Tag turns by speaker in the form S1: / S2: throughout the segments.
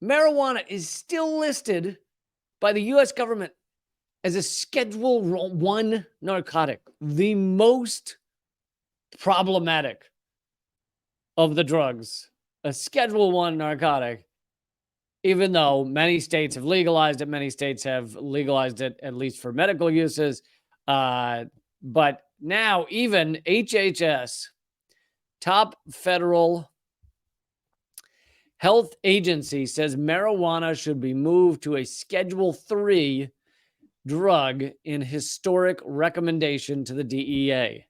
S1: marijuana is still listed by the U.S. government as a Schedule 1 narcotic, the most problematic of the drugs, a Schedule 1 narcotic, even though many states have legalized it, many states have legalized it at least for medical uses. But now even HHS, top federal health agency, says marijuana should be moved to a Schedule 3 drug in historic recommendation to the DEA.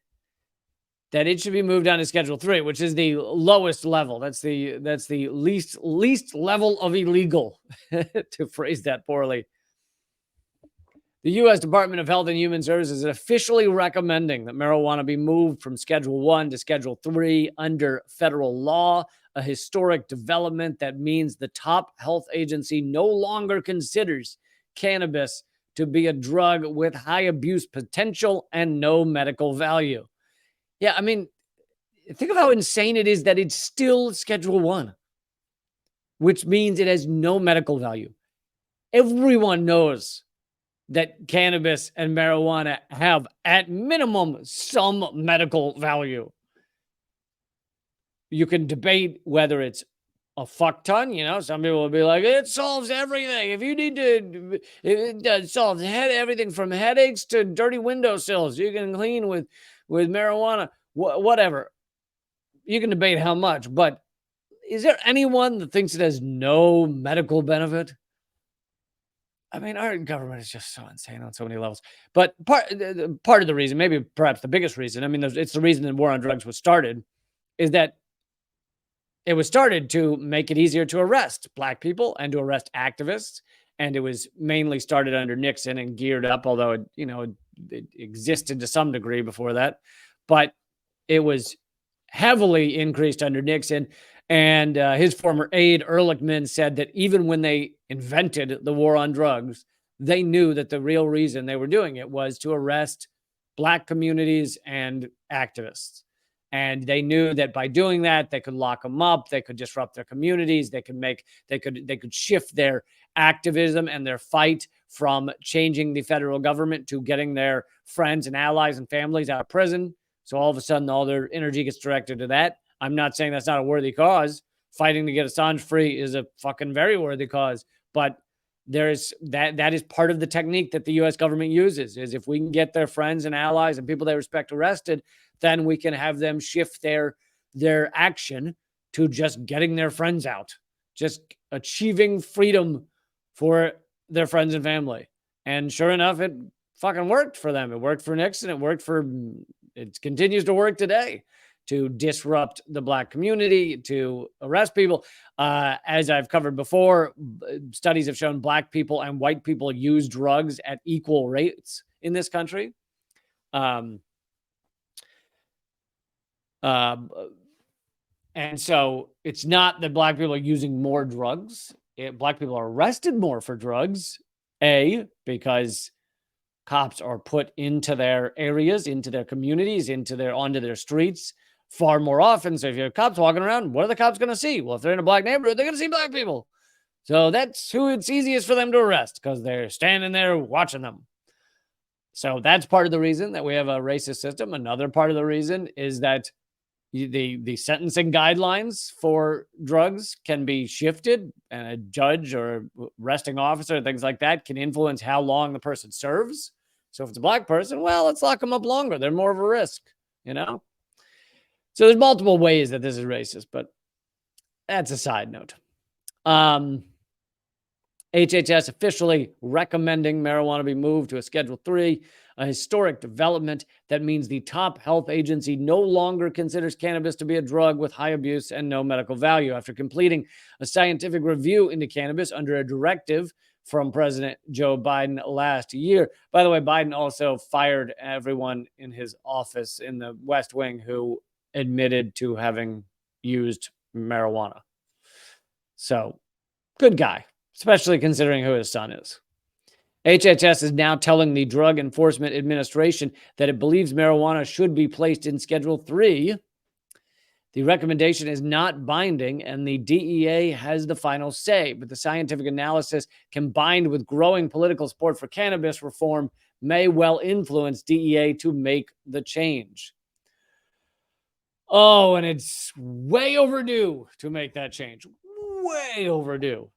S1: That it should be moved down to Schedule 3, which is the lowest level. That's the least level of illegal, to phrase that poorly. The U.S. Department of Health and Human Services is officially recommending that marijuana be moved from Schedule 1 to Schedule 3 under federal law, a historic development that means the top health agency no longer considers cannabis to be a drug with high abuse potential and no medical value. Yeah, I mean, think of how insane it is that it's still Schedule 1, which means it has no medical value. Everyone knows that cannabis and marijuana have, at minimum, some medical value. You can debate whether it's a fuck ton. Some people will be like, it solves everything. If you need to, it solves everything from headaches to dirty windowsills. You can clean with marijuana, whatever. You can debate how much, but is there anyone that thinks it has no medical benefit? I mean, our government is just so insane on so many levels. But part of the reason, maybe perhaps the biggest reason, I mean, it's the reason the war on drugs was started, is that it was started to make it easier to arrest Black people and to arrest activists. And it was mainly started under Nixon and geared up, although it existed to some degree before that. But it was heavily increased under Nixon. And his former aide, Ehrlichman, said that even when they invented the war on drugs, they knew that the real reason they were doing it was to arrest Black communities and activists. And they knew that by doing that, they could lock them up, they could disrupt their communities, they could shift their activism and their fight from changing the federal government to getting their friends and allies and families out of prison. So all of a sudden, all their energy gets directed to that. I'm not saying that's not a worthy cause. Fighting to get Assange free is a fucking very worthy cause. But there's that is part of the technique that the U.S. government uses, is if we can get their friends and allies and people they respect arrested, then we can have them shift their action to just getting their friends out, just achieving freedom for their friends and family. And sure enough, it fucking worked for them. It worked for Nixon. It continues to work today to disrupt the Black community, to arrest people. As I've covered before, studies have shown Black people and white people use drugs at equal rates in this country. And so it's not that Black people are using more drugs. Black people are arrested more for drugs, because cops are put into their areas, into their communities, onto their streets far more often. So if you have cops walking around, what are the cops going to see? Well, if they're in a Black neighborhood, they're going to see Black people. So that's who it's easiest for them to arrest, because they're standing there watching them. So that's part of the reason that we have a racist system. Another part of the reason is that the sentencing guidelines for drugs can be shifted, and a judge or arresting officer, things like that, can influence how long the person serves. So if it's a Black person, well, let's lock them up longer. They're more of a risk, So there's multiple ways that this is racist, but that's a side note. HHS officially recommending marijuana be moved to a Schedule 3, a historic development that means the top health agency no longer considers cannabis to be a drug with high abuse and no medical value, after completing a scientific review into cannabis under a directive from President Joe Biden last year. By the way, Biden also fired everyone in his office in the West Wing who admitted to having used marijuana. So, good guy, especially considering who his son is. HHS is now telling the Drug Enforcement Administration that it believes marijuana should be placed in Schedule 3. The recommendation is not binding, and the DEA has the final say, but the scientific analysis combined with growing political support for cannabis reform may well influence DEA to make the change. Oh, and it's way overdue to make that change. Way overdue.